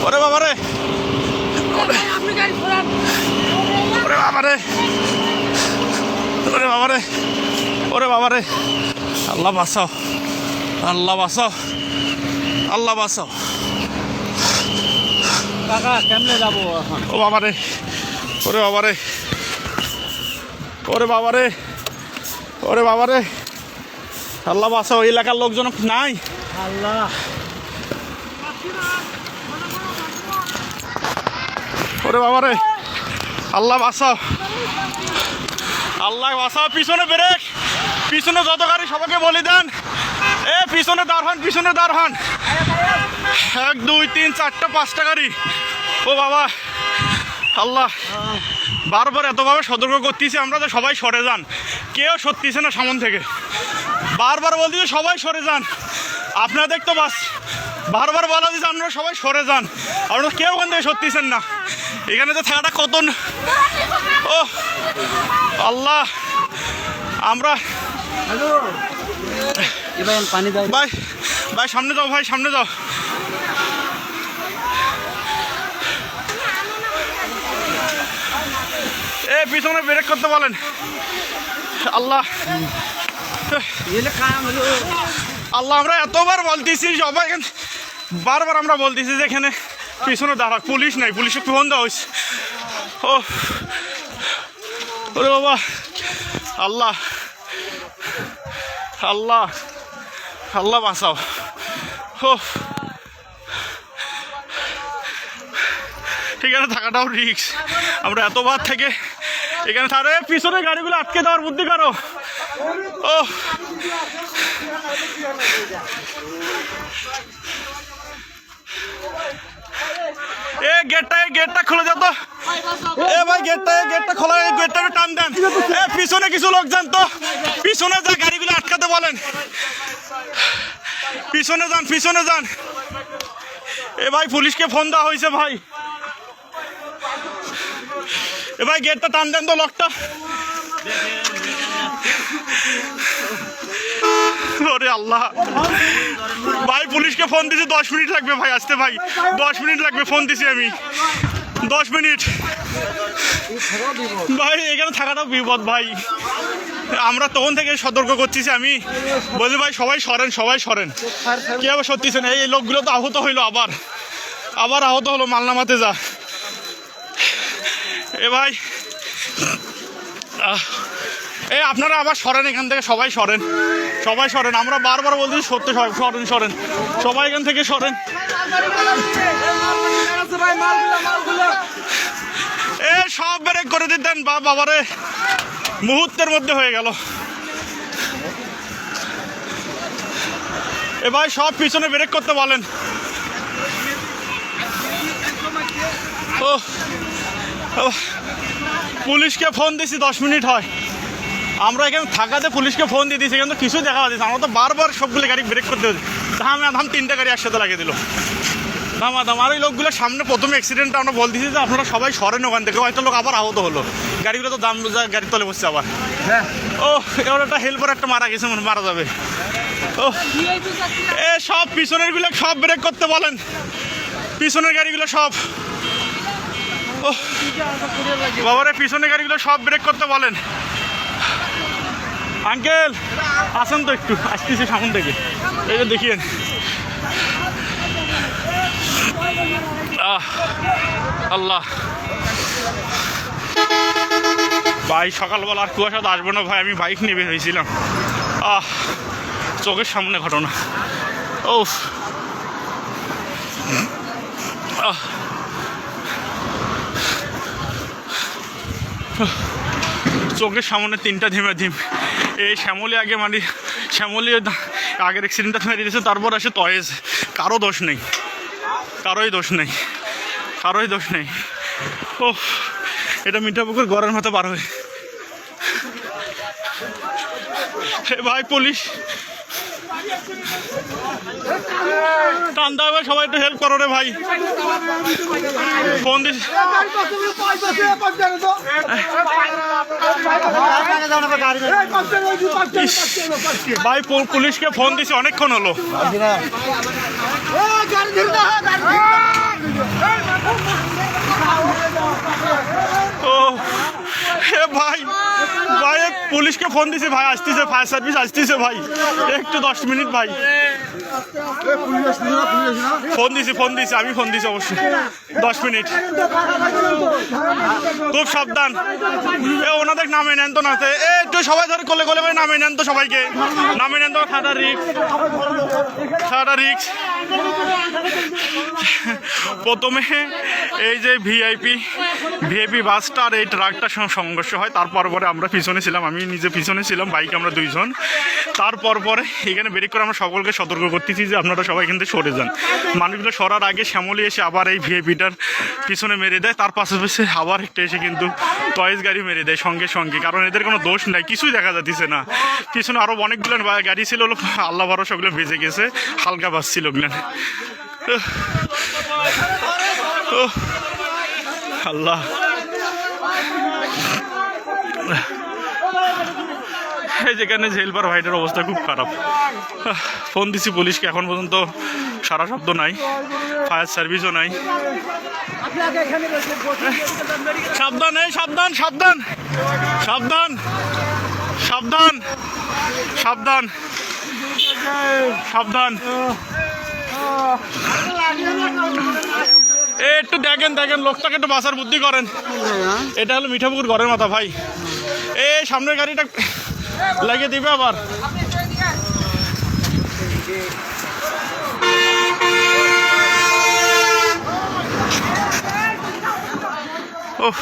ওরে বাবারে, ওরে বাবারে, ওরে বাবারে, ওরে বাবারে, আল্লাহ বাঁচাও, আল্লাহ বাঁচাও, আল্লাহ বাঁচাও। কাকা কেমনে যাবো এখন? ও বাবারে, ওরে বাবারে, ওরে বাবারে, ওরে বাবারে, আল্লাহ বাঁচাও। এই এলাকার লোকজন নাই। আল্লাহ, ওরে বাবারে, আল্লাহ বাঁচাও, আল্লাহ বাঁচাও। পিছনে ব্রেক, পিছনে যত গাড়ি সবাইকে বলি দেন, এ পিছনে দাঁড় হন, পিছনে দাঁড় হন। 1 2 3 4টা 5টা গাড়ি। ও বাবা, আল্লাহ বারবার এতভাবে সতর্ক করতেছি আমরা যে সবাই সরে যান, কেউ সরতেছে না সামন থেকে। বারবার বলতেছি সবাই সরে যান, আপনাদের তো বাস বারবার বলা দিচ্ছে আপনারা সবাই সরে যান, আপনারা কেউ ওখান থেকে সরতেছেন না। এখানে তো থাকাটা কত, ও আল্লাহ। আমরা পানি দাও ভাই, ভাই সামনে যাও, ভাই সামনে যাও। এ পিছনে ব্রেক করতে বলেন। আল্লাহ, আল্লাহ আমরা এতবার বলতেছি সবাই, বারবার আমরা বলতেছি যে এখানে পিছনে দাঁড়া, পুলিশ নাই, পুলিশে ফোন দেওয়া হয়েছে। ও ওরে বাবা, আল্লাহ, আল্লাহ, আল্লাহ বাঁচাও। ও এখানে থাকাটাও রিস্ক। আমরা এতবার থেকে এখানে তারে পিছনে গাড়িগুলো আটকে দেওয়ার বুদ্ধি করো। ও এ গেটটা খুলে যাও তো। এ ভাই গেটটা খোলা, গেটটা টান দেন। এ পিছনে কিছু লোক যান তো, পিছনে যা গাড়িগুলো আটকাতে বলেন। পিছনে যান, পিছনে যান। এ ভাই পুলিশকে ফোন দেওয়া হয়েছে ভাই। এ ভাই গেটটা টান দেন তো, লকটা। ওরে আল্লাহ, ভাই পুলিশকে ফোন দিছি, 10 মিনিট লাগবে ভাই আসতে। ভাই 10 মিনিট লাগবে, ফোন দিছি আমি, 10 মিনিট। ভাই এখানে থাকাটাও বিপদ ভাই। আমরা তখন থেকে সতর্ক করতেছি, আমি বলি ভাই সবাই সরেন, সবাই সরেন। কি আবার সত্যিছে না, এই লোকগুলো তো আহত হইলো, আবার আহত হলো। মালনামাতে যা এ ভাই, এ আপনারা আবার সরেন এখান থেকে, সবাই সরেন, সবাই সরেন। আমরা বারবার বলছি সত্যি, সরেন সরেন, সবাই এখান থেকে সরেন। এ সব ব্রেক করে দিতেন বাবারে, মুহূর্তের মধ্যে হয়ে গেল। এ ভাই সব পিছনে ব্রেক করতে বলেন। ও পুলিশকে ফোন দিছি, 10 মিনিট হয়। আমরা এখানে থাকাতে পুলিশকে ফোন দিয়ে দিয়েছি, কিন্তু কিছু দেখা যাচ্ছে। আমরা তো বারবার সবগুলো গাড়ি ব্রেক করতে হচ্ছে। ধাম 3টা গাড়ি একসাথে লাগিয়ে দিল, ধামাধাম। আর ওই লোকগুলো সামনে প্রথমে অ্যাক্সিডেন্টটা আমরা বলতেছি যে আপনারা সবাই সরেন ওখান থেকে। হয়তো লোক আবার আহত হলো, গাড়িগুলো তো দাম গাড়ির তলে বসছে আবার। ও এবার একটা হেল্পার একটা মারা গেছে, মারা যাবে। ও এ সব পিছনের গুলো সব ব্রেক করতে বলেন, পিছনের গাড়িগুলো সব। ও বাবারে, পিছনের গাড়িগুলো সব ব্রেক করতে বলেন। আঙ্কেল আসেন তো, একটু আসতেছি সামন থেকে, এই যে দেখিয়েন। আল্লাহ ভাই, সকালবেলা আর কুয়াশা তো আসবো না ভাই, আমি বাইক নিয়ে বের হয়েছিলাম। চোখের সামনে ঘটনা। ও চোখের সামনে 3টা ধিম। এই শ্যামলী আগে মানে শ্যামলী আগের অ্যাক্সিডেন্টটা মেরে দিয়েছে, তারপর আসে তয়েজ। কারো দোষ নেই, কারোই দোষ নেই, কারোই দোষ নেই। ও এটা মিঠাপুকুর গড়ের মতো পার হয়ে। ভাই পুলিশ টান দাও ভাই, সবাই একটু হেল্প করো রে ভাই। ফোন দিস ভাই, পুলিশকে ফোন দিছি, অনেকক্ষণ হলো। ও হে ভাই ভাই পুলিশকে ফোন দিছি ভাই, আসতেছে, ফায়ার সার্ভিস আসতেছে ভাই, একটু 10 মিনিট ভাই। ফোন দিছি আমি ফোন দিছি অবশ্যই, 10 মিনিট। খুব সাবধান, এ ওনাদের নামে নেন তো না, এ একটু সবাই ধরে কোলে কোলে করে নামে নেন তো, সবাইকে নামে নেন তো, ঠাডা রিক্স। প্রথমে এই যে ভিআইপি বাসটা আর এই ট্রাকটার সঙ্গে সংঘর্ষ হয়, তারপর পরে আমরা পিছনে ছিলাম, আমি নিজে পিছনে ছিলাম, বাইকে আমরা 2 জন। তারপর পরে এখানে ব্রেক করে আমরা সকলকে সতর্ক করতেছি যে আপনারা সবাই এখান থেকে সরে যান। মানুষগুলো সরার আগে শ্যামলি এসে আবার এই ভিআইপিটার পিছনে মেরে দেয়, তার পাশাপাশি আবার একটা এসে কিন্তু টয়েস গাড়ি মেরে দেয় সঙ্গে সঙ্গে, কারণ এদের কোনো দোষ নাই, কিছুই দেখা যাচ্ছে না। পিছনে আরও অনেকগুলো গাড়ি ছিল, আল্লাহ ভরসা ওগুলো ভেজে গেছে, হালকা বাস ছিল ওগুলো। আল্লাহ, এই যেখানে হেল্পার ভাইটার অবস্থা খুব খারাপ। ফোন দিছি পুলিশকে, এখন পর্যন্ত সারা শব্দ নাই, ফায়ার সার্ভিসও নাই। সাবধান, এই সাবধান সাবধান সাবধান সাবধান সাবধান সাবধান। একটু দেখেন লোকটাকে একটু বাঁচার বুদ্ধি করেন। এটা হলো মিঠাপুকুর ঘরের মাথা ভাই, এই সামনের গাড়িটা লাগিয়ে দিবে আবার। ওহ